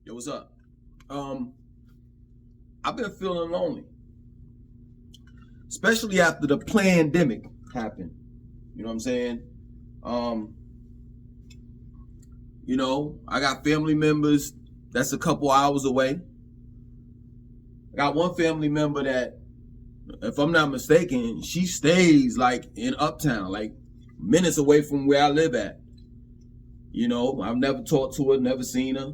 Yo, what's up? I've been feeling lonely, especially after the pandemic happened. You know what I'm saying? I got family members that's a couple hours away. I got one family member that, if I'm not mistaken, she stays like in Uptown, like minutes away from where I live at. You know, I've never talked to her, never seen her.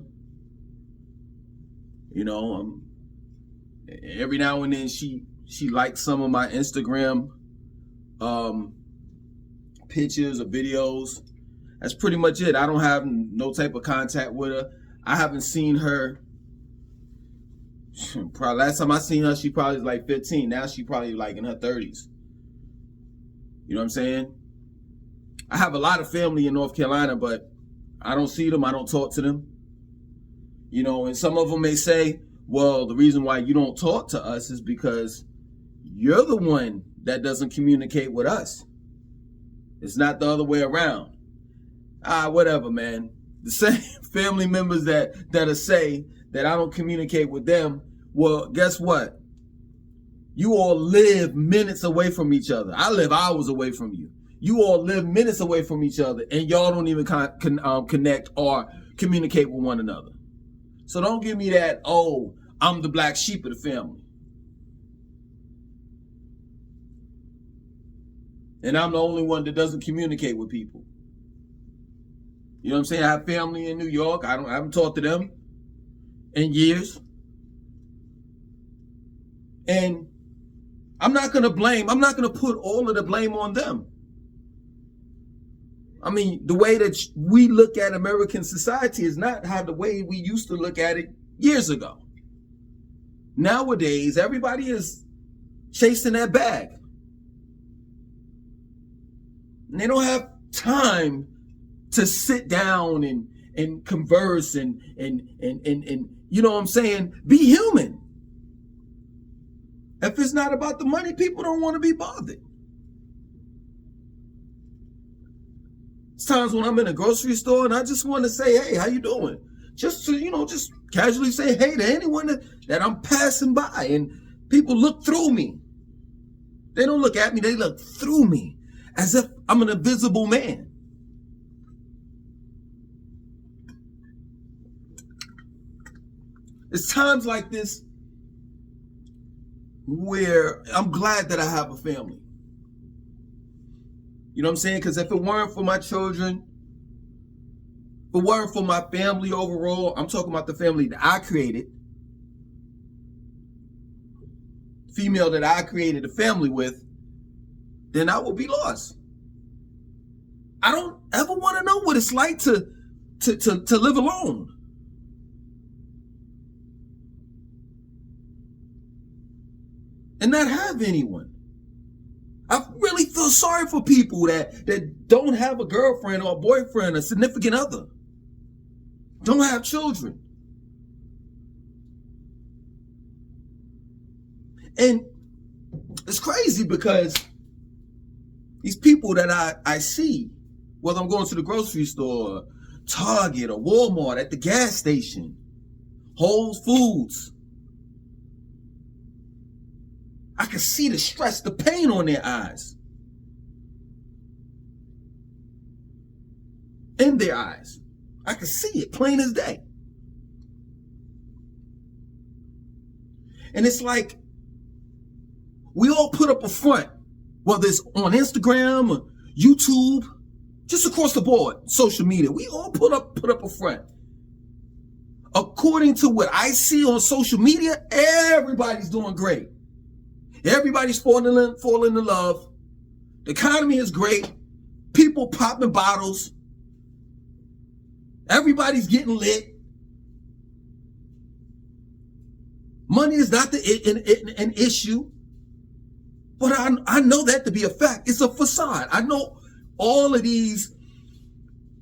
You know, every now and then she likes some of my Instagram pictures or videos. That's pretty much it. I don't have no type of contact with her. I haven't seen her. Probably last time I seen her, she probably was like 15. Now she probably like in her 30s. You know what I'm saying? I have a lot of family in North Carolina, but I don't see them. I don't talk to them. You know, and some of them may say, well, the reason why you don't talk to us is because you're the one that doesn't communicate with us. It's not the other way around. Whatever, man. The same family members that say that I don't communicate with them, well, guess what? You all live minutes away from each other. I live hours away from you. You all live minutes away from each other, and y'all don't even connect or communicate with one another. So don't give me that, oh, I'm the black sheep of the family. And I'm the only one that doesn't communicate with people. You know what I'm saying? I have family in New York. I haven't talked to them in years. And I'm not going to put all of the blame on them. I mean, the way that we look at American society is not how the way we used to look at it years ago. Nowadays, everybody is chasing that bag. And they don't have time to sit down and converse and you know what I'm saying, be human. If it's not about the money, people don't want to be bothered. It's times when I'm in a grocery store and I just want to say, hey, how you doing? Just to, just casually say hey to anyone that I'm passing by, and people look through me. They don't look at me, they look through me as if I'm an invisible man. It's times like this where I'm glad that I have a family. You know what I'm saying? Because if it weren't for my children, if it weren't for my family overall, I'm talking about the family that I created, female that I created a family with, then I would be lost. I don't ever want to know what it's like to live alone. And not have anyone. I really feel sorry for people that don't have a girlfriend or a boyfriend, a significant other. Don't have children. And it's crazy because these people that I see, whether I'm going to the grocery store, Target or Walmart, at the gas station, Whole Foods, I can see the stress, the pain on their eyes. In their eyes. I can see it plain as day. And it's like, we all put up a front, whether it's on Instagram or YouTube, just across the board, social media. We all put up a front. According to what I see on social media, everybody's doing great. Everybody's falling in love. The economy is great. People popping bottles. Everybody's getting lit. Money is not an issue. But I know that to be a fact. It's a facade. I know all of these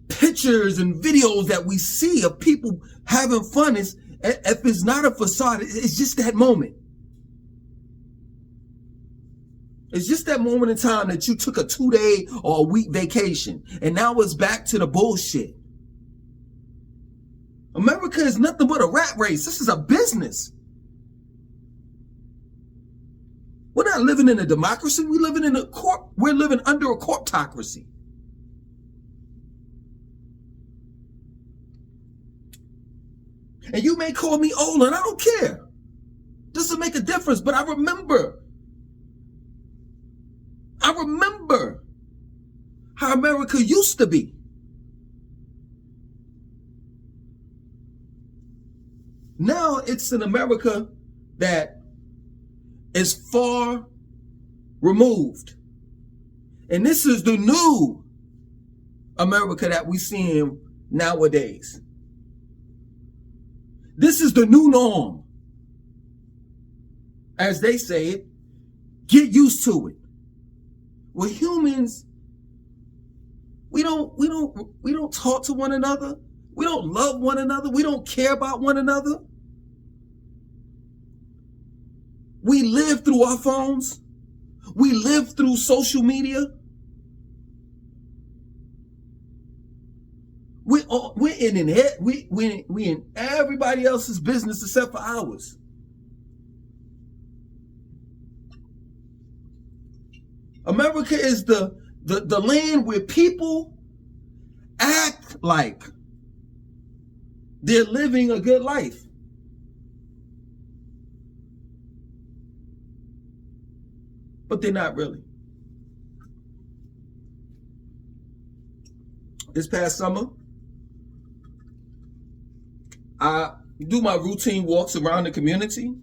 pictures and videos that we see of people having fun. If it's not a facade, it's just that moment. It's just that moment in time that you took a 2-day or a week vacation, and now it's back to the bullshit. America is nothing but a rat race. This is a business. We're not living in a democracy. We're living in a corp. We're living under a corptocracy. And you may call me old, and I don't care. Doesn't make a difference. But I remember how America used to be. Now it's an America that is far removed. And this is the new America that we see nowadays. This is the new norm. As they say it, get used to it. We're humans. We don't talk to one another. We don't love one another. We don't care about one another. We live through our phones. We live through social media. We're in everybody else's business except for ours. America is the land where people act like they're living a good life. But they're not really. This past summer, I do my routine walks around the community.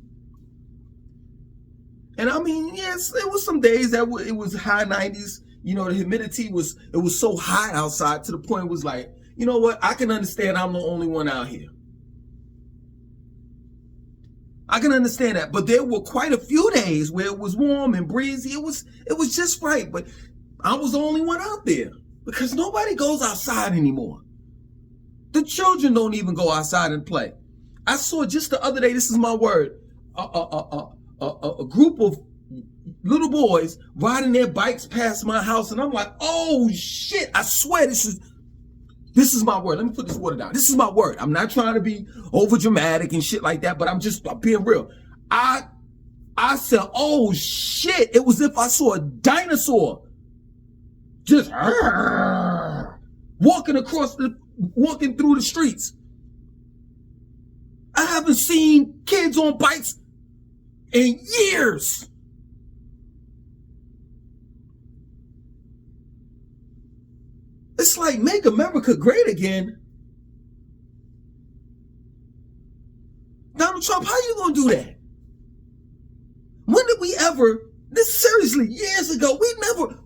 And I mean, yes, it was some days that it was high 90s. You know, the humidity it was so hot outside to the point it was like, you know what? I can understand I'm the only one out here. I can understand that. But there were quite a few days where it was warm and breezy. It was just right. But I was the only one out there because nobody goes outside anymore. The children don't even go outside and play. I saw just the other day, this is my word, a group of little boys riding their bikes past my house, and I'm like, oh shit, I swear this is my word. Let me put this water down. This is my word. I'm not trying to be over dramatic and shit like that, but I'm being real. I said, oh shit, it was if I saw a dinosaur just walking through the streets. I haven't seen kids on bikes in years. It's like, make America great again. Donald Trump, how you gonna do that? When did we ever, this seriously, years ago,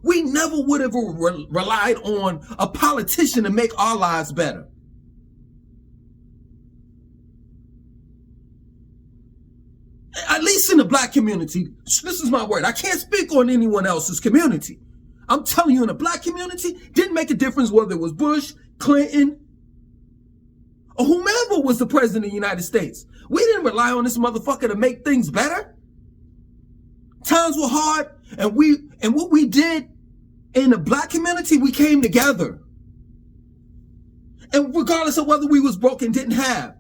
we never would have relied on a politician to make our lives better. At least in the black community, this is my word. I can't speak on anyone else's community. I'm telling you, in the black community, didn't make a difference whether it was Bush, Clinton, or whomever was the president of the United States. We didn't rely on this motherfucker to make things better. Times were hard, and what we did in the black community, we came together. And regardless of whether we was broke and didn't have,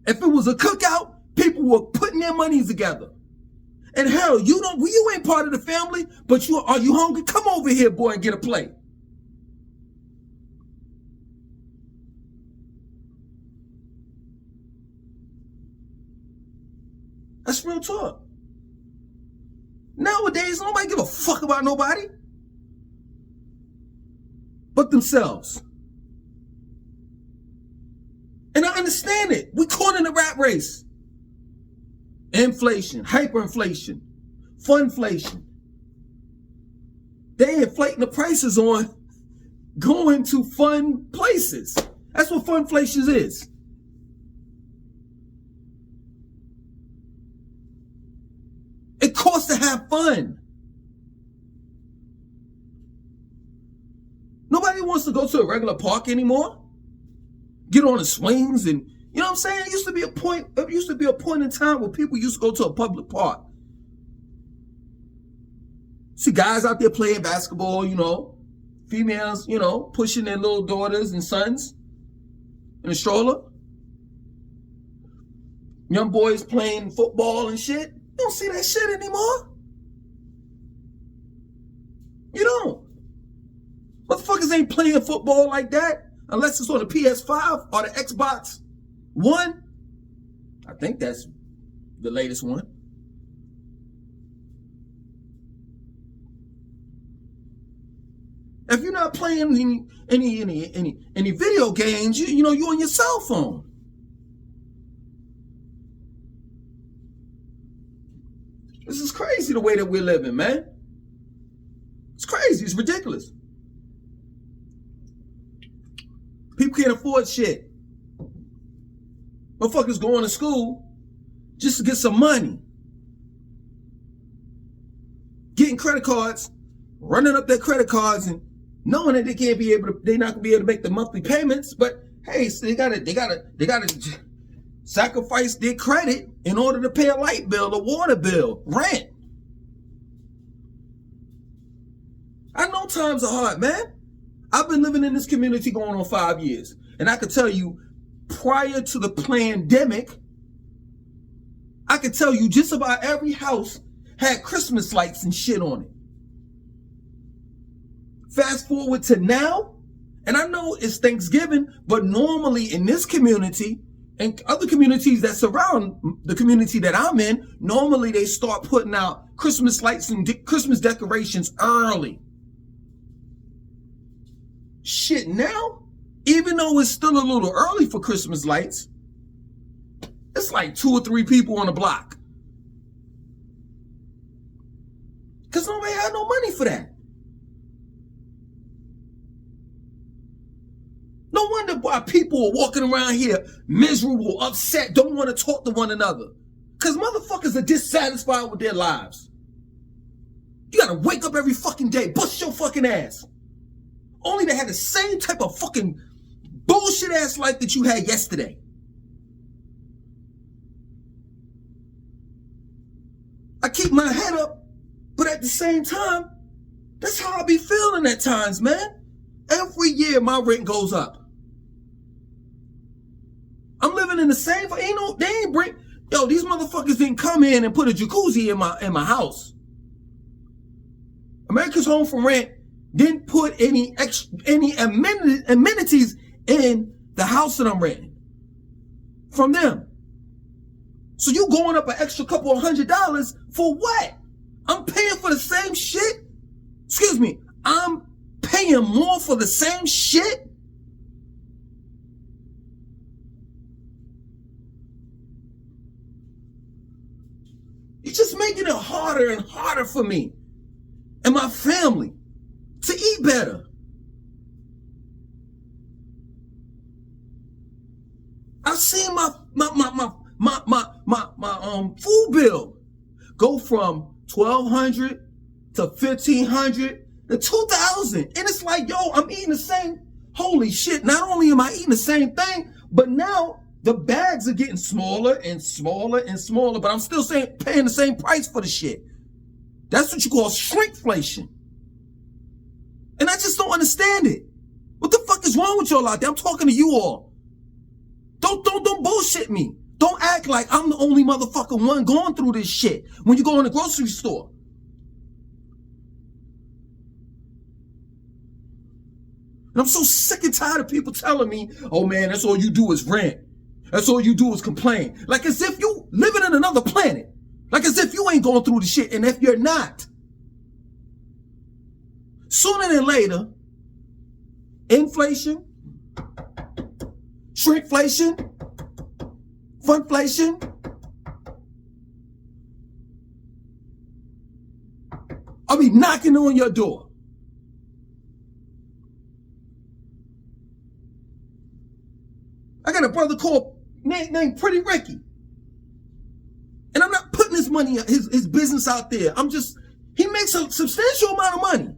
if it was a cookout, people were putting their monies together. And hell, you ain't part of the family, but are you hungry? Come over here, boy, and get a plate. That's real talk. Nowadays, nobody give a fuck about nobody but themselves. And I understand it. We caught in a rat race. Inflation, hyperinflation, funflation. They inflating the prices on going to fun places. That's what funflation is. It costs to have fun. Nobody wants to go to a regular park anymore. Get on the swings and, you know what I'm saying? It used to be a point in time where people used to go to a public park. See guys out there playing basketball, females, pushing their little daughters and sons. in a stroller. Young boys playing football and shit. You don't see that shit anymore. You don't. Motherfuckers ain't playing football like that unless it's on the PS5 or the Xbox One. I think that's the latest one. If you're not playing any video games, you know you're on your cell phone. This is crazy the way that we're living, man. It's crazy. It's ridiculous. People can't afford shit. Motherfuckers going to school just to get some money. Getting credit cards, running up their credit cards and knowing that they're not gonna be able to make the monthly payments, but hey, so they gotta sacrifice their credit in order to pay a light bill, a water bill, rent. I know times are hard, man. I've been living in this community going on 5 years, and I could tell you, prior to the pandemic, I could tell you just about every house had Christmas lights and shit on it. Fast forward to now, and I know it's Thanksgiving, but normally in this community and other communities that surround the community that I'm in, normally they start putting out Christmas lights and Christmas decorations early. Shit, now, even though it's still a little early for Christmas lights, it's like 2 or 3 people on the block. Because nobody had no money for that. No wonder why people are walking around here miserable, upset, don't want to talk to one another. Because motherfuckers are dissatisfied with their lives. You gotta wake up every fucking day, bust your fucking ass. Only to have the same type of fucking bullshit ass life that you had yesterday. I keep my head up, but at the same time, that's how I be feeling at times, man. Every year my rent goes up. I'm living in the same, these motherfuckers didn't come in and put a jacuzzi in my house. America's Home for Rent didn't put any amenities in the house that I'm renting from them. So you going up an extra couple of $100 for what? I'm paying for the same shit? Excuse me, I'm paying more for the same shit? You're just making it harder and harder for me and my family to eat better. I've seen my food bill go from $1,200 to $1,500 to $2,000, and it's like, yo, I'm eating the same. Holy shit! Not only am I eating the same thing, but now the bags are getting smaller and smaller and smaller, but I'm still paying the same price for the shit. That's what you call shrinkflation. And I just don't understand it. What the fuck is wrong with y'all out there? I'm talking to you all. Don't bullshit me. Don't act like I'm the only motherfucking one going through this shit when you go in the grocery store. And I'm so sick and tired of people telling me, oh man, that's all you do is rent. That's all you do is complain. Like as if you living in another planet. Like as if you ain't going through the shit. And if you're not, sooner than later, inflation, shrinkflation, funflation, I'll be knocking on your door. I got a brother called named Pretty Ricky. And I'm not putting his money, his business out there. He makes a substantial amount of money.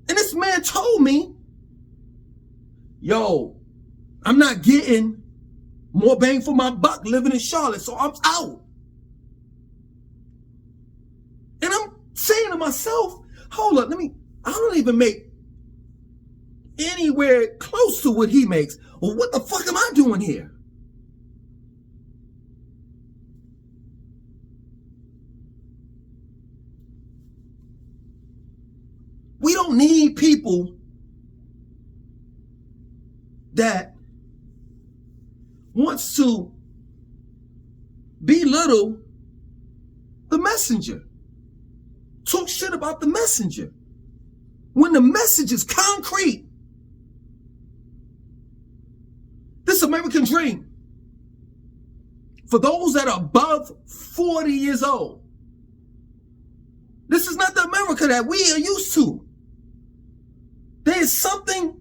And this man told me, yo, I'm not getting more bang for my buck living in Charlotte, so I'm out. And I'm saying to myself, hold up, I don't even make anywhere close to what he makes. Well, what the fuck am I doing here? We don't need people that wants to belittle the messenger. Talk shit about the messenger. When the message is concrete. This American dream, for those that are above 40 years old, this is not the America that we are used to. There is something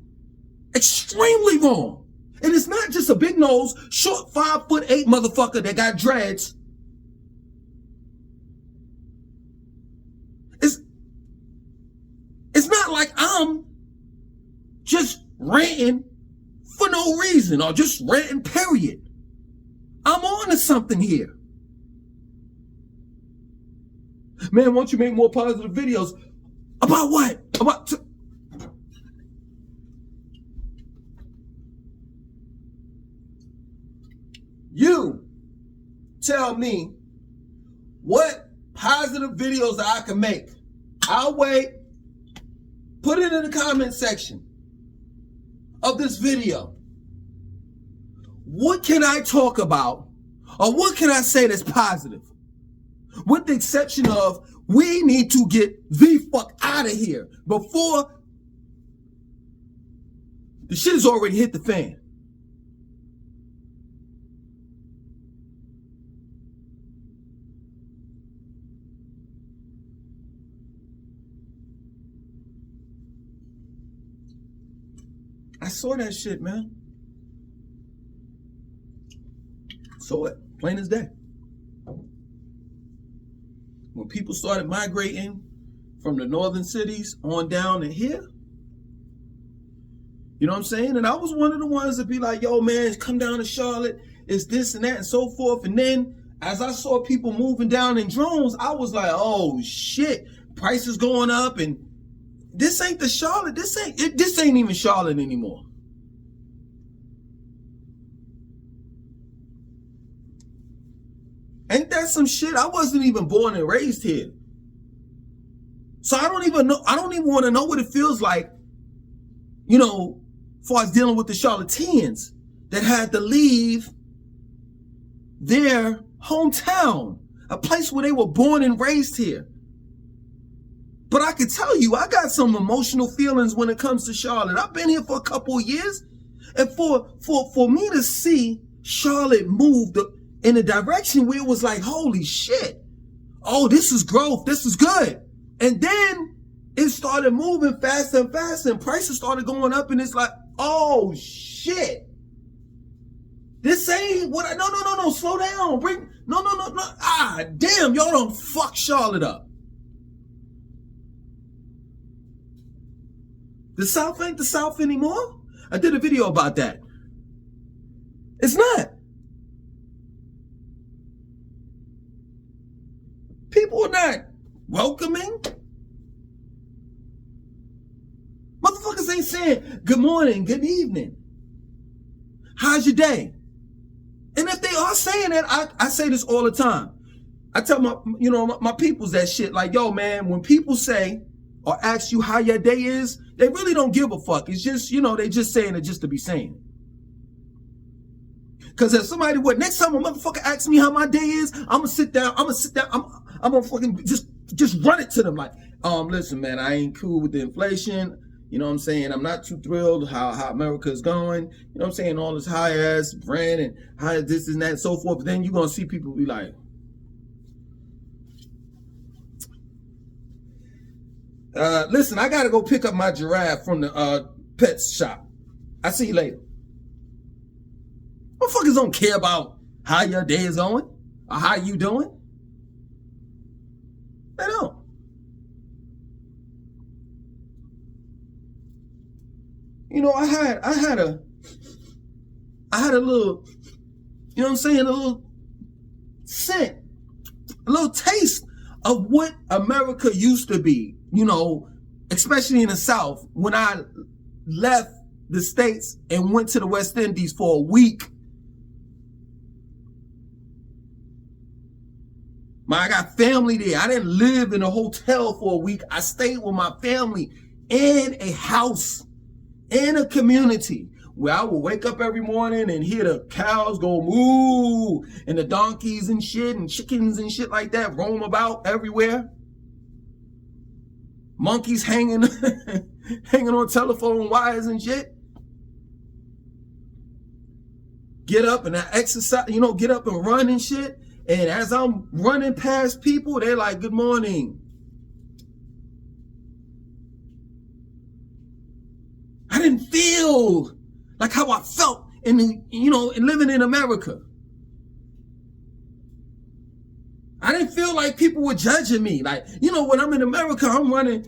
extremely wrong. And it's not just a big nose, short 5'8" motherfucker that got dreads. It's not like I'm just ranting for no reason or just ranting, period. I'm on to something here. Man, won't you make more positive videos? About what? About... You tell me what positive videos I can make. I'll wait. Put it in the comment section of this video. What can I talk about, or what can I say that's positive? With the exception of, we need to get the fuck out of here before the shit has already hit the fan. I saw that shit, man. Saw it, plain as day. When people started migrating from the northern cities on down to here, you know what I'm saying? And I was one of the ones that be like, yo, man, come down to Charlotte, it's this and that and so forth. And then as I saw people moving down in drones, I was like, oh shit, prices going up, and this ain't the Charlotte. This ain't even Charlotte anymore. Ain't that some shit? I wasn't even born and raised here. So I don't even know. I don't even want to know what it feels like, you know, as far as dealing with the Charlotteans that had to leave their hometown, a place where they were born and raised here. But I can tell you, I got some emotional feelings when it comes to Charlotte. I've been here for a couple of years. And for me to see Charlotte move in a direction where it was like, holy shit. Oh, this is growth. This is good. And then it started moving faster and faster, and prices started going up, and it's like, oh shit. This ain't what I, no, slow down. No. Ah, damn, y'all don't fuck Charlotte up. The South ain't the South anymore. I did a video about that. It's not. People are not welcoming. Motherfuckers ain't saying good morning, good evening. How's your day? And if they are saying that, I say this all the time. I tell my peoples that shit, like, yo, man, when people say or ask you how your day is, they really don't give a fuck. It's just, they just saying it just to be saying. Because if somebody would, next time a motherfucker asks me how my day is, I'm gonna sit down, I'm gonna fucking just run it to them like, listen, man, I ain't cool with the inflation. You know what I'm saying? I'm not too thrilled how America is going. You know what I'm saying? All this high ass brand and high this and that and so forth. But then you're gonna see people be like, listen, I gotta go pick up my giraffe from the pet shop. I'll see you later. Motherfuckers don't care about how your day is going or how you doing. They don't. I had a little, you know what I'm saying, a little scent, a little taste of what America used to be, especially in the South when I left the States and went to the West Indies for a week. I got family there. I didn't live in a hotel for a week. I stayed with my family in a house, in a community, where I would wake up every morning and hear the cows go moo, and the donkeys and shit and chickens and shit like that roam about everywhere. Monkeys hanging on telephone wires and shit. Get up and I exercise, get up and run and shit. And as I'm running past people, they're like, good morning. I didn't feel like how I felt in living in America. I didn't feel like people were judging me. Like, when I'm in America, I'm running,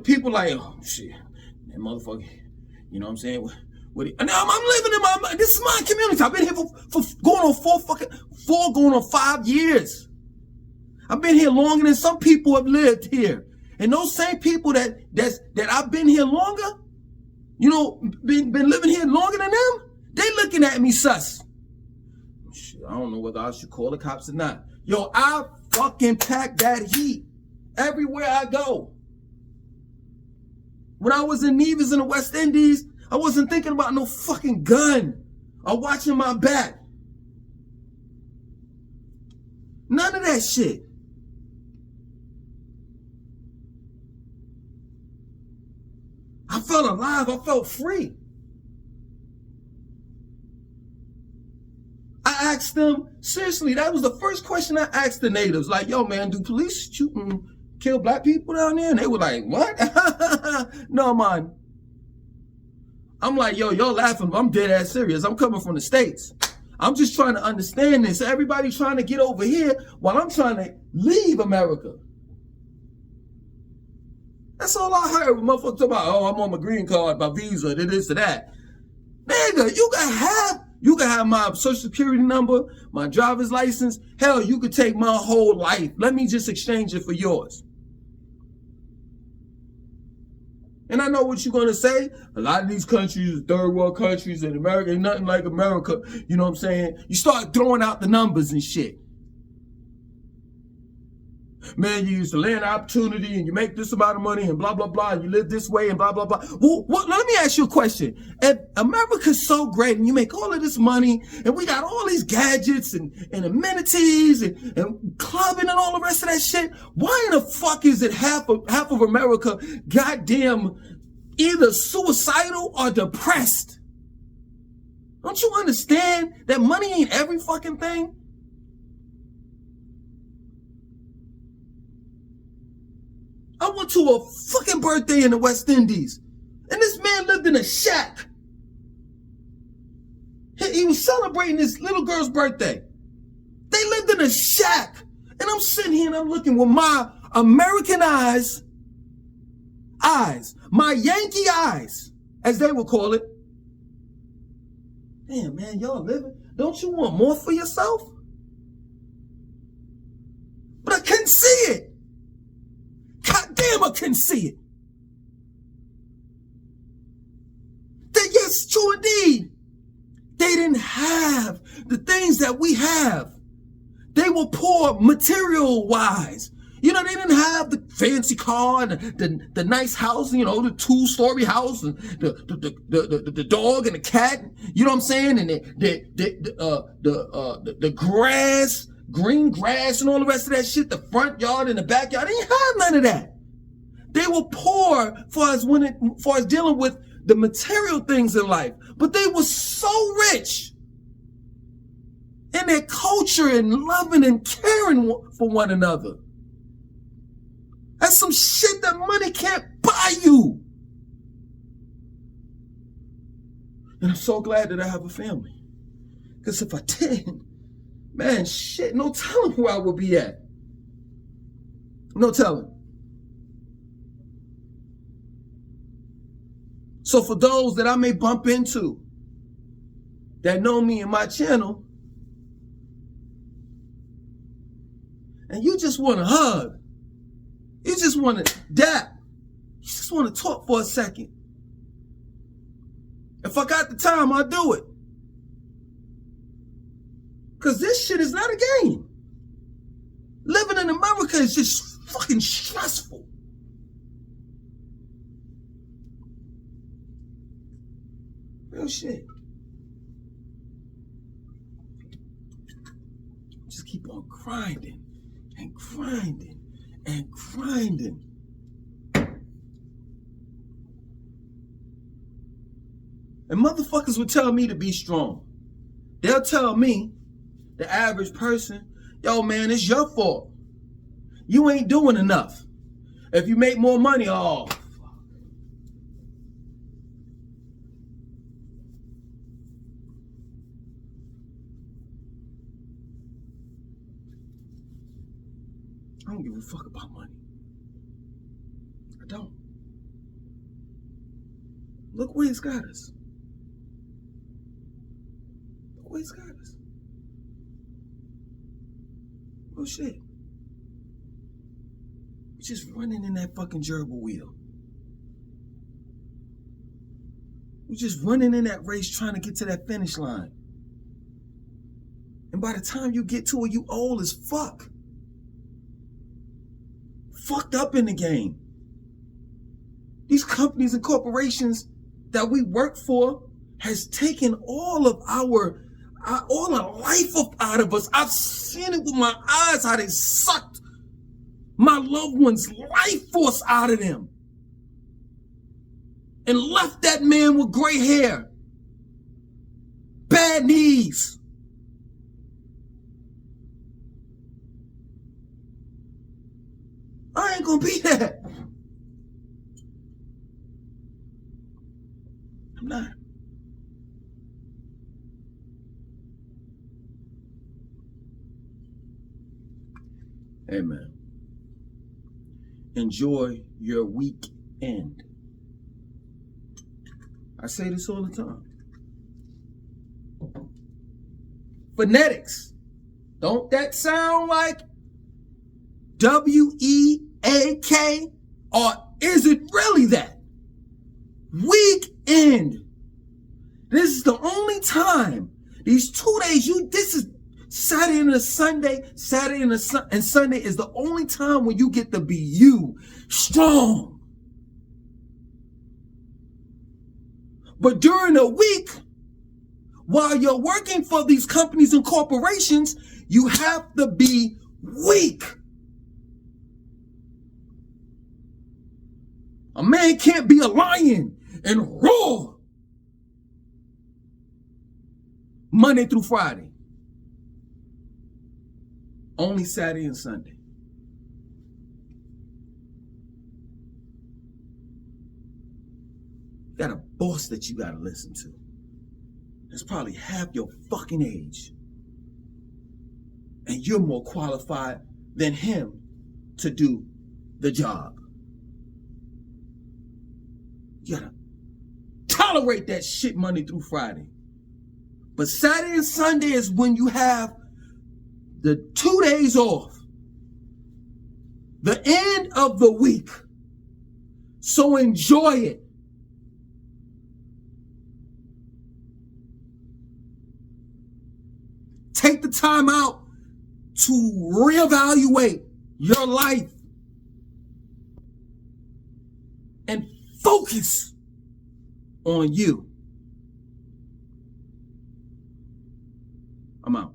people like, oh, shit, that motherfucker, you know what I'm saying? And I'm living in this is my community. I've been here for going on 5 years. I've been here longer than some people have lived here. And those same people that I've been here longer, been living here longer than them, they looking at me sus. Shit, I don't know whether I should call the cops or not. Yo, I fucking pack that heat everywhere I go. When I was in Nevis in the West Indies, I wasn't thinking about no fucking gun or watching my back. None of that shit. I felt alive. I felt free. I asked them, seriously, that was the first question I asked the natives. Like, yo, man, do police shoot and kill black people down there? And they were like, what? No, man. I'm like, yo, y'all laughing, but I'm dead ass serious. I'm coming from the States. I'm just trying to understand this. Everybody's trying to get over here while I'm trying to leave America. That's all I heard when motherfuckers talk about, oh, I'm on my green card, my visa, this or that. Nigga, you can have my social security number, my driver's license. Hell, you could take my whole life. Let me just exchange it for yours. And I know what you're going to say. A lot of these countries, third world countries, and America ain't nothing like America. You know what I'm saying? You start throwing out the numbers and shit. Man, you used to land opportunity and you make this amount of money and blah, blah, blah. And you live this way and blah, blah, blah. Well, let me ask you a question. If America's so great and you make all of this money and we got all these gadgets and amenities and clubbing and all the rest of that shit, why in the fuck is it half of America goddamn either suicidal or depressed? Don't you understand that money ain't every fucking thing? I went to a fucking birthday in the West Indies, and this man lived in a shack. He was celebrating this little girl's birthday. They lived in a shack, and I'm sitting here and I'm looking with my American eyes, my Yankee eyes, as they would call it. Damn, man, y'all living. Don't you want more for yourself? But I couldn't see it. God damn, I couldn't see it. That yes, true indeed. They didn't have the things that we have. They were poor material-wise. They didn't have the fancy car and the nice house, the 2-story house, and the dog and the cat, you know what I'm saying? And the grass, green grass and all the rest of that shit, the front yard and the backyard. They didn't have none of that. They were poor far as dealing with the material things in life. But they were so rich in their culture and loving and caring for one another. That's some shit that money can't buy you. And I'm so glad that I have a family. Because if I didn't, man, shit, no telling where I would be at. No telling. So for those that I may bump into that know me and my channel, and you just want to hug, you just want to dap, you just want to talk for a second, If I got the time, I'll do it. Because this shit is not a game. Living in America is just fucking stressful. Real shit. Just keep on grinding and grinding and grinding. And motherfuckers would tell me to be strong. They'll tell me, the average person, yo man, it's your fault. You ain't doing enough. If you make more money, oh, fuck. I don't give a fuck about money. I don't. Look where it's got us. Look where it's got us. Oh shit. We're just running in that fucking gerbil wheel. We're just running in that race trying to get to that finish line. And by the time you get to it, you old as fuck. Fucked up in the game. These companies and corporations that we work for has taken all of all the life up out of us. I've seen it with my eyes how they sucked my loved one's life force out of them and left that man with gray hair, bad knees. I ain't gonna be that. I'm not. Hey man, enjoy your weekend. I say this all the time. Phonetics. Don't that sound like W-E-A-K? Or is it really that? Weekend. This is the only time. These 2 days, this is Saturday and a Sunday. Saturday and Sunday is the only time when you get to be you, strong. But during the week, while you're working for these companies and corporations, you have to be weak. A man can't be a lion and roar Monday through Friday. Only Saturday and Sunday. You got a boss that you got to listen to. That's probably half your fucking age. And you're more qualified than him to do the job. You gotta tolerate that shit Monday through Friday. But Saturday and Sunday is when you have the 2 days off. The end of the week. So enjoy it. Take the time out to reevaluate your life and focus on you. I'm out.